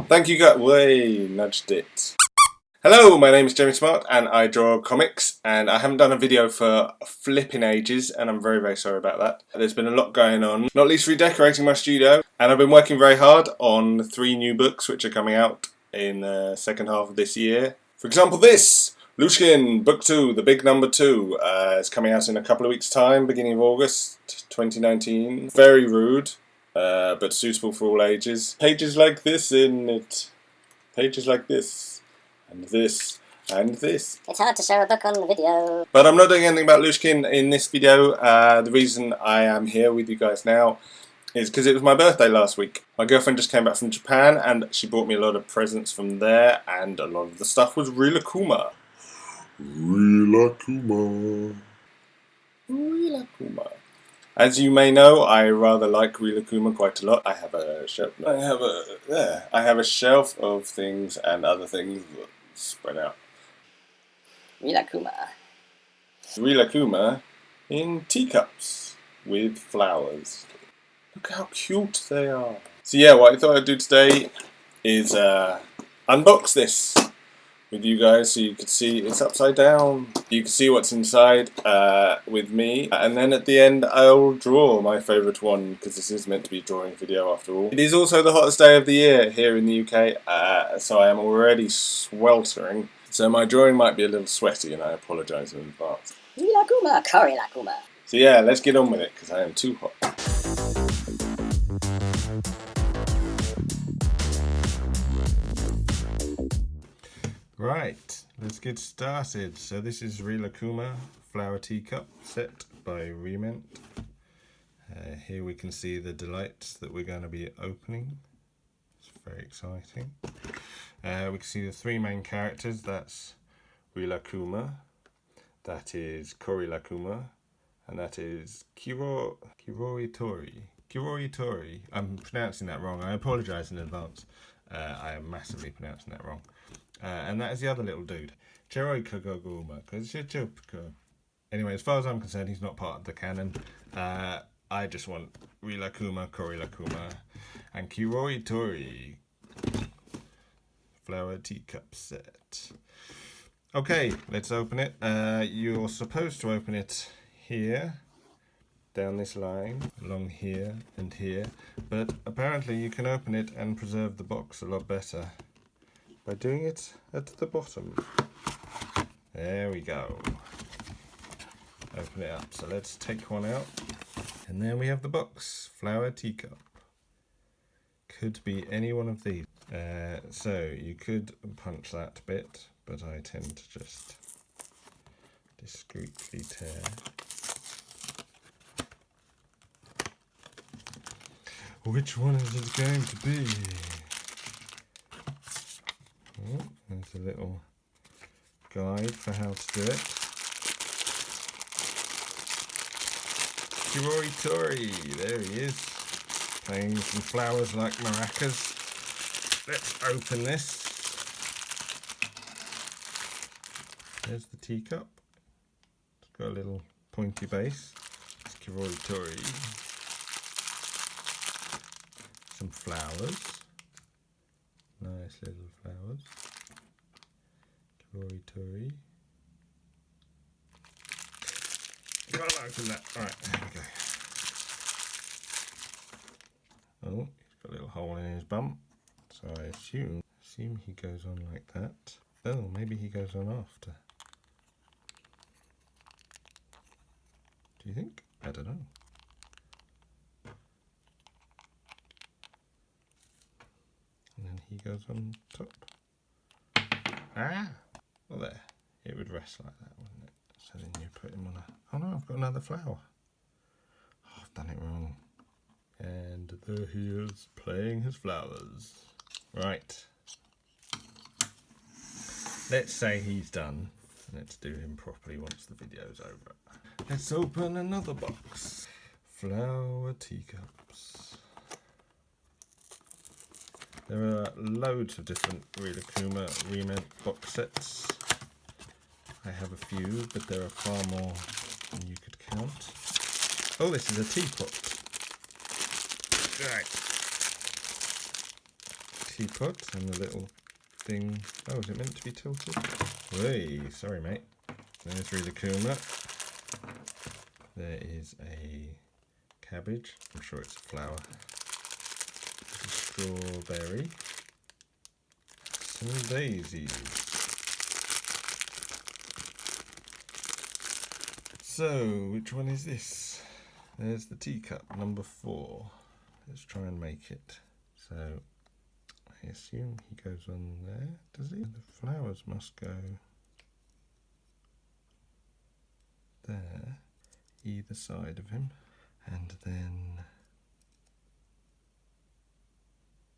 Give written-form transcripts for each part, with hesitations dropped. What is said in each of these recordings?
Thank you guys. Way nudged it. Hello, my name is Jamie Smart and I draw comics, and I haven't done a video for flipping ages and I'm very sorry about that. There's been a lot going on, not least redecorating my studio, and I've been working very hard on 3 new books which are coming out in the second half of this year. For example, this! Lushkin, Book 2, The Big Number 2, is coming out in a couple of weeks' time, beginning of August 2019. Very rude, but suitable for all ages. Pages like this in it. Pages like this. And this. And this. It's hard to show a book on the video. But I'm not doing anything about Lushkin in this video. The reason I am here with you guys now is because it was my birthday last week. My girlfriend just came back from Japan and she bought me a lot of presents from there, and a lot of the stuff was Rilakkuma. Rilakkuma. Rilakkuma. As you may know, I rather like Rilakkuma quite a lot. I have a shelf. I have a shelf of things and other things spread out. Rilakkuma. Rilakkuma in teacups with flowers. Look how cute they are. So yeah, what I thought I'd do today is unbox this with you guys so you could see it's upside down. You can see what's inside with me, and then at the end I'll draw my favourite one, because this is meant to be a drawing video after all. It is also the hottest day of the year here in the UK, so I am already sweltering, so my drawing might be a little sweaty and I apologise in advance. Rilakkuma, Rilakkuma. So yeah, let's get on with it because I am too hot. Right, let's get started. So this is Rilakkuma Flower Tea Cup set by Re-Ment. Here we can see the delights that we're going to be opening. It's very exciting. We can see the 3 main characters. That's Rilakkuma, that is Rilakkuma, and that is Kiroi-tori. Kiroi-tori. I'm pronouncing that wrong. I apologise in advance. I am massively pronouncing that wrong. And that is the other little dude. Anyway, as far as I'm concerned, he's not part of the canon. I just want Rilakkuma, Rilakkuma, and Kiroi-tori Flower Tea Cup set. Okay, let's open it. You're supposed to open it here, down this line, along here and here, but apparently you can open it and preserve the box a lot better by doing it at the bottom. There we go. Open it up. So let's take one out. And there we have the box. Flower Tea Cup. Could be any one of these. So you could punch that bit, but I tend to just discreetly tear. Which one is it going to be? Oh, there's a little guide for how to do it. Kiroi-tori, there he is, playing some flowers like maracas. Let's open this. There's the teacup. It's got a little pointy base. It's Kiroi-tori. Some flowers. Nice little flowers. Kiroi-tori. Can't open that. Alright, there we go. Oh, he's got a little hole in his bum. So I assume he goes on like that. Oh, maybe he goes on after. Do you think? I don't know. And then he goes on top. Ah! Well, there. It would rest like that, wouldn't it? So then you put him on a... Oh no, I've got another flower. Oh, I've done it wrong. And there he is, playing his flowers. Right. Let's say he's done. Let's do him properly once the video's over. Let's open another box. Flower teacups. There are loads of different Rilakkuma Re-Ment box sets. I have a few, but there are far more than you could count. Oh, this is a teapot. Right. teapot and the little thing. Oh, is it meant to be tilted? Hey, sorry mate. There's Rilakkuma. There is a cabbage. I'm sure it's a flower. A strawberry. Some daisies. So, which one is this? There's the teacup, number 4. Let's try and make it. So, I assume he goes on there, does he? The flowers must go there, either side of him. And then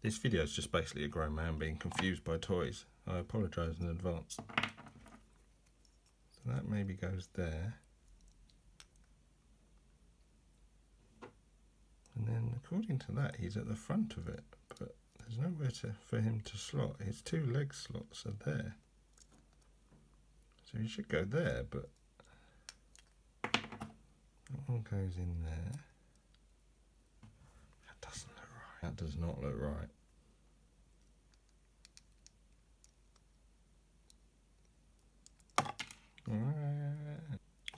this video is just basically a grown man being confused by toys. I apologise in advance. So that maybe goes there. And then according to that, he's at the front of it, but there's nowhere for him to slot. His 2 leg slots are there. So he should go there, but that one goes in there. That doesn't look right. That does not look right.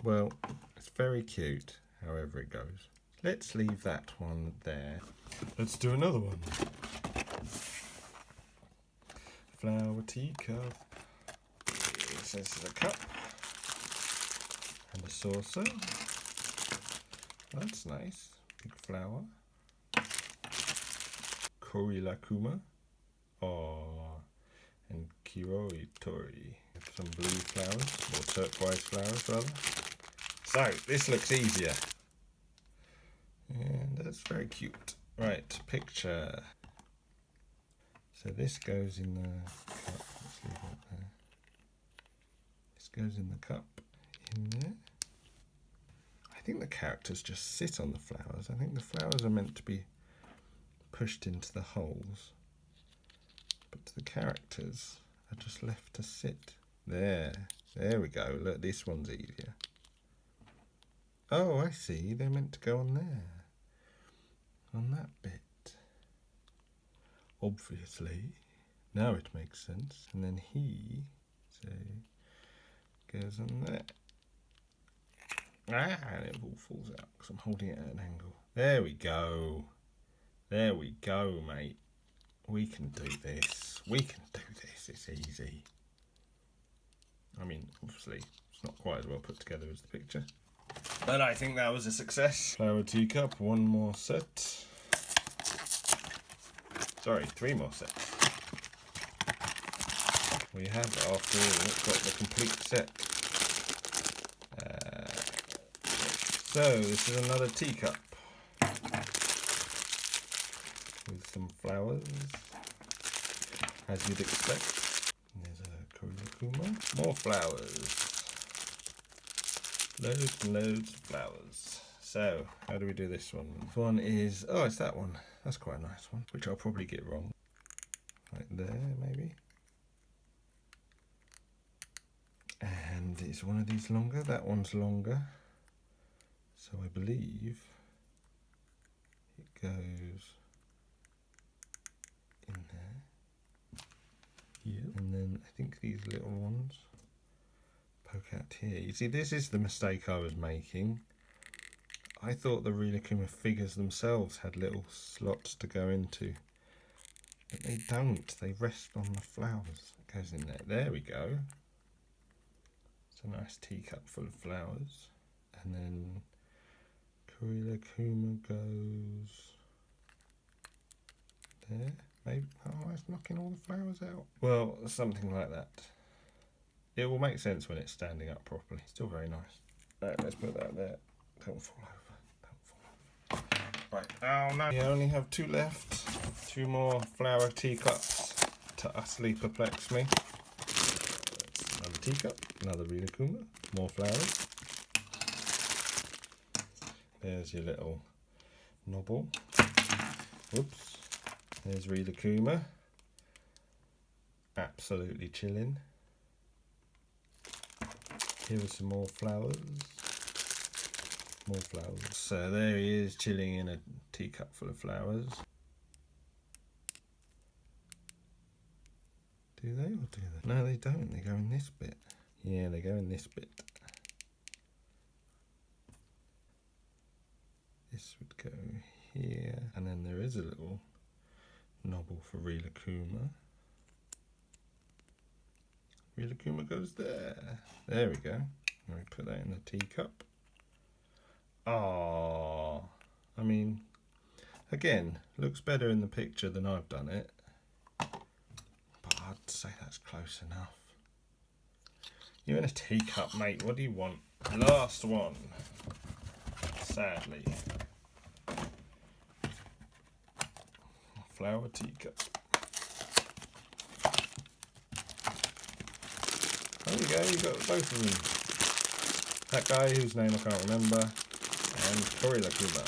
Well, it's very cute, however it goes. Let's leave that one there. Let's do another one. Flower tea cup. This is a cup. And a saucer. That's nice. Big flower. Rilakkuma. Oh, and kiroi tori. Some blue flowers, or turquoise flowers rather. So, this looks easier. And that's very cute. Right, picture. So this goes in the cup. Let's leave it there. This goes in the cup. In there. I think the characters just sit on the flowers. I think the flowers are meant to be pushed into the holes. But the characters are just left to sit. There we go. Look, this one's easier. Oh, I see. They're meant to go on there. On that bit. Obviously. Now it makes sense. And then he, goes on there. And it all falls out because I'm holding it at an angle. There we go. There we go, mate. We can do this. We can do this. It's easy. I mean, obviously, it's not quite as well put together as the picture. But I think that was a success. Flower teacup, 1 more set. Sorry, 3 more sets. We have, after all, got the complete set. So, this is another teacup. With some flowers, as you'd expect. And there's a Rilakkuma. More flowers. Loads and loads of flowers. So, how do we do this one? This one is, oh, it's that one. That's quite a nice one, which I'll probably get wrong. Right there, maybe. And is one of these longer? That one's longer. So I believe it goes in there. Yeah. And then I think these little ones poke out here. You see, this is the mistake I was making. I thought the Rilakkuma figures themselves had little slots to go into. But they don't. They rest on the flowers. It goes in there. There we go. It's a nice teacup full of flowers. And then Rilakkuma goes there. Maybe, oh, it's knocking all the flowers out. Well, something like that. It will make sense when it's standing up properly. Still very nice. Right, let's put that there. Don't fall over. Don't fall over. Right, oh no. We only have 2 left. 2 more flower teacups to utterly perplex me. That's another teacup, another Rilakkuma, more flowers. There's your little knobble. Whoops. There's Rilakkuma. Absolutely chilling. Here are some more flowers. More flowers. So there he is, chilling in a teacup full of flowers. Do they or do they? No, they don't. They go in this bit. Yeah, they go in this bit. This would go here. And then there is a little knobble for Rilakkuma. Rilakkuma goes there. There we go. And we put that in the teacup. Ah, I mean, again, looks better in the picture than I've done it. But I'd say that's close enough. You're in a teacup, mate. What do you want? Last one. Sadly. Flower tea cup. There we go, you've got both of them. That guy whose name I can't remember, and Rilakkuma.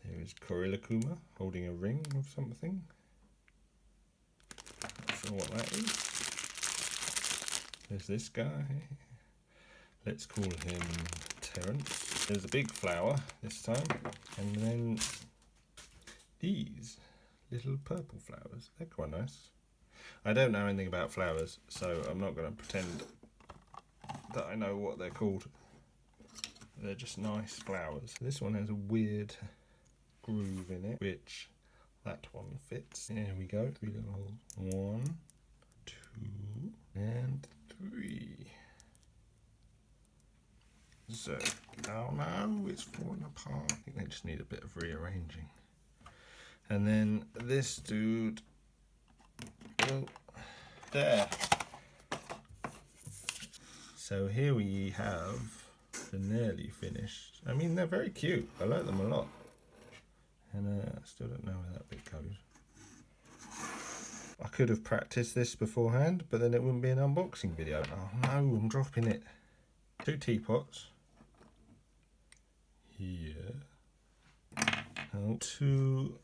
Here is Rilakkuma holding a ring of something. Not sure what that is. There's this guy. Let's call him Terence. There's a big flower this time, and then these little purple flowers. They're quite nice. I don't know anything about flowers, so I'm not going to pretend that I know what they're called. They're just nice flowers. This one has a weird groove in it, which that one fits. There we go. 3 little holes. 1, 2, and 3. So, oh no, it's falling apart. I think they just need a bit of rearranging. And then this dude, oh, there. So here we have the nearly finished. I mean, they're very cute. I like them a lot. And I still don't know where that bit goes. I could have practiced this beforehand, but then it wouldn't be an unboxing video. Oh no, I'm dropping it. 2 teapots. Here. Oh, 2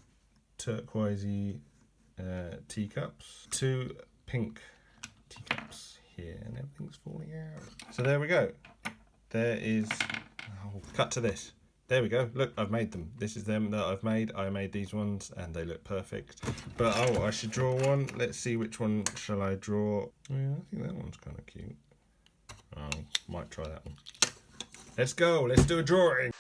turquoisey teacups. 2 pink teacups here, and everything's falling out. So there we go. There is. Oh, cut to this. There we go. Look, I've made them. This is them that I've made. I made these ones, and they look perfect. But oh, I should draw one. Let's see which one shall I draw. Yeah, I think that one's kind of cute. Oh, might try that one. Let's go. Let's do a drawing.